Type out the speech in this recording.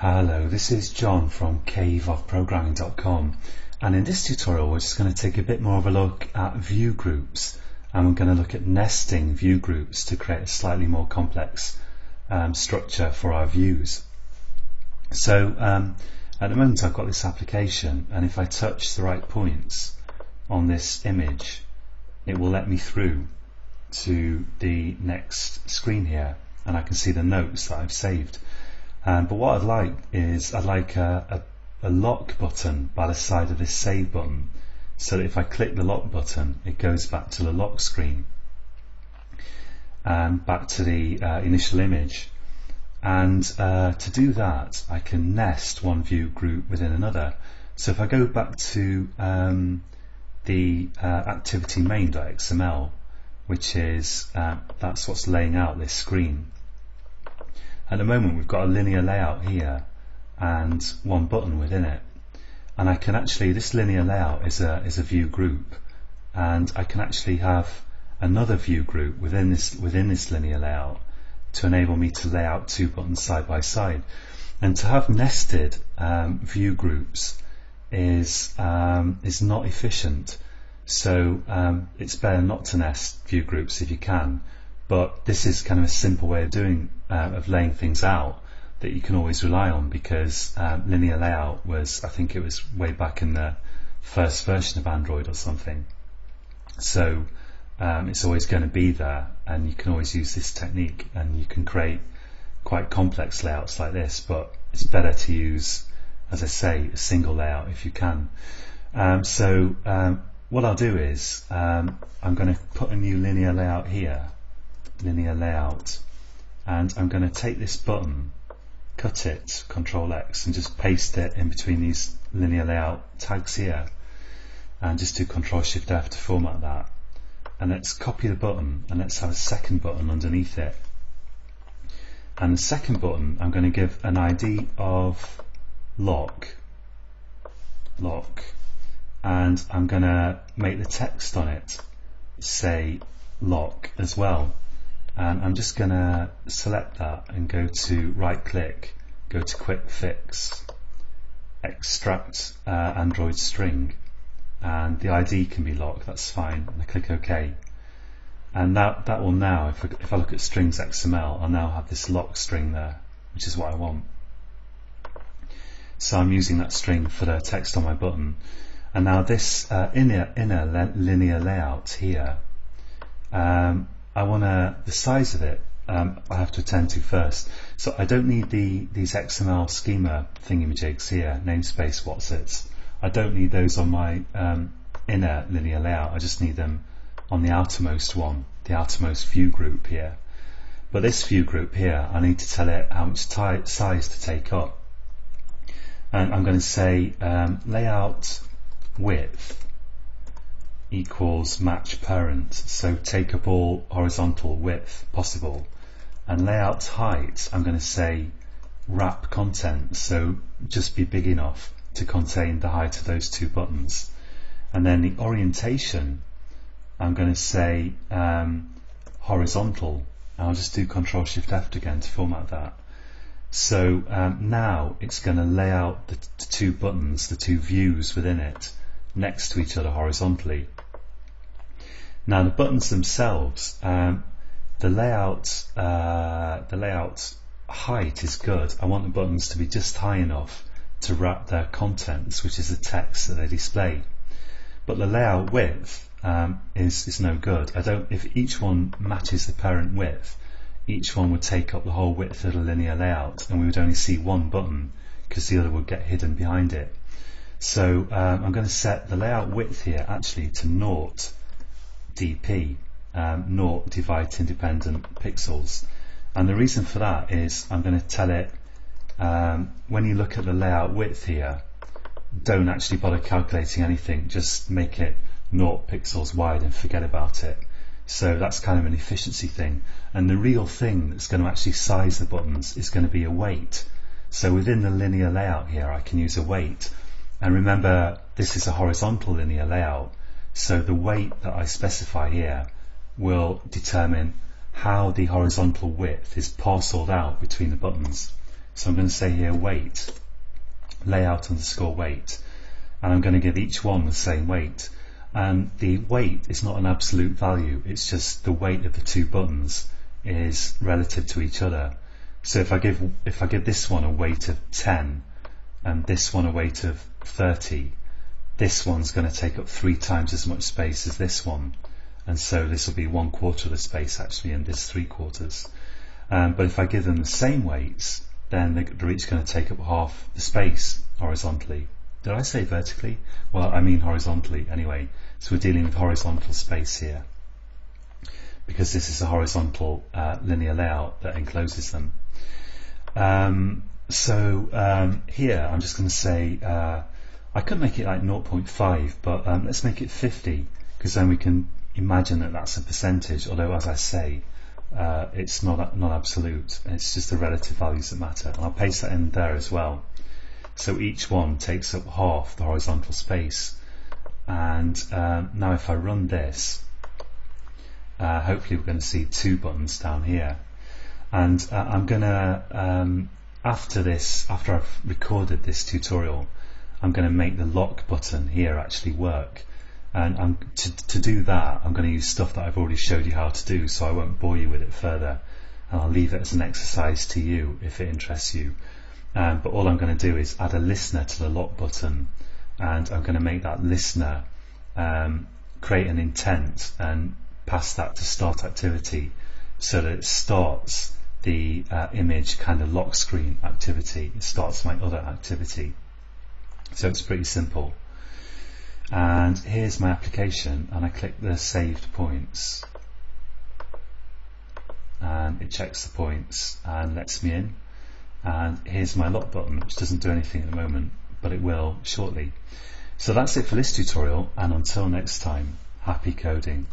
Hello, this is John from caveofprogramming.com, and in this tutorial we're just going to take a bit more of a look at view groups, and we're going to look at nesting view groups to create a slightly more complex structure for our views. So at the moment I've got this application, and if I touch the right points on this image it will let me through to the next screen here, and I can see the notes that I've saved. But what I'd like is a lock button by the side of this save button, so that if I click the lock button it goes back to the lock screen and back to the initial image. And to do that I can nest one view group within another. So if I go back to the activity main.xml, which is that's what's laying out this screen. At the moment we've got a linear layout here and one button within it, and I can actually, this linear layout is a view group, and I can actually have another view group within this linear layout to enable me to lay out two buttons side by side. And to have nested view groups is not efficient, so it's better not to nest view groups if you can. But this is kind of a simple way of doing of laying things out that you can always rely on, because linear layout was, I think it was way back in the first version of Android or something. So it's always going to be there, and you can always use this technique, and you can create quite complex layouts like this. But it's better to use, as I say, a single layout if you can. What I'll do is I'm going to put a new linear layout here. Linear layout, and I'm going to take this button, cut it, Control X, and just paste it in between these linear layout tags here, and just do Control Shift F to format that. And let's copy the button, and let's have a second button underneath it. And the second button I'm going to give an ID of lock, and I'm going to make the text on it say lock as well. And I'm just going to select that and go to right click, go to quick fix, extract Android string, and the ID can be lock, that's fine, and I click OK. And that will now, if I look at strings XML, I'll now have this lock string there, which is what I want. So I'm using that string for the text on my button. And now this inner linear layout here, I want the size of it I have to attend to first. So I don't need these XML schema thingamajigs here, namespace whatsits. I don't need those on my inner linear layout. I just need them on the outermost one, the outermost view group here. But this view group here, I need to tell it how much size to take up. And I'm going to say layout width equals match parent, so take up all horizontal width possible. And layout height, I'm going to say wrap content, so just be big enough to contain the height of those two buttons. And then the orientation, I'm going to say horizontal. I'll just do Control Shift F again to format that. So now it's going to lay out the two buttons, the two views within it, next to each other horizontally. Now the buttons themselves, the layout height is good. I want the buttons to be just high enough to wrap their contents, which is the text that they display. But the layout width is no good. If each one matches the parent width, each one would take up the whole width of the linear layout, and we would only see one button because the other would get hidden behind it. So I'm going to set the layout width here actually to 0 dp, 0 divide independent pixels. And the reason for that is I'm going to tell it, when you look at the layout width here, don't actually bother calculating anything, just make it 0 pixels wide and forget about it. So that's kind of an efficiency thing. And the real thing that's going to actually size the buttons is going to be a weight. So within the linear layout here I can use a weight. And remember, this is a horizontal linear layout, so the weight that I specify here will determine how the horizontal width is parceled out between the buttons. So I'm going to say here weight, layout underscore weight, and I'm going to give each one the same weight. And the weight is not an absolute value, it's just the weight of the two buttons is relative to each other. So if I give this one a weight of 10 and this one a weight of 30, this one's going to take up 3 times as much space as this one, and so this will be 1/4 of the space actually, and this 3/4. But if I give them the same weights, then they're each going to take up half the space horizontally. Did I say vertically? Well, I mean horizontally anyway. So we're dealing with horizontal space here, because this is a horizontal linear layout that encloses them. Here I'm just going to say, I could make it like 0.5, but let's make it 50, because then we can imagine that that's a percentage, although as I say, it's not absolute, it's just the relative values that matter. And I'll paste that in there as well. So each one takes up half the horizontal space. And now if I run this, hopefully we're going to see 2 buttons down here. And I'm going to, after I've recorded this tutorial, I'm going to make the lock button here actually work. And to do that, I'm going to use stuff that I've already showed you how to do, so I won't bore you with it further, and I'll leave it as an exercise to you if it interests you. But all I'm going to do is add a listener to the lock button, and I'm going to make that listener create an intent and pass that to start activity, so that it starts the image kind of lock screen activity. It starts my other activity. So it's pretty simple. And here's my application, and I click the saved points, and it checks the points and lets me in. And here's my lock button, which doesn't do anything at the moment, but it will shortly. So that's it for this tutorial, and until next time, happy coding.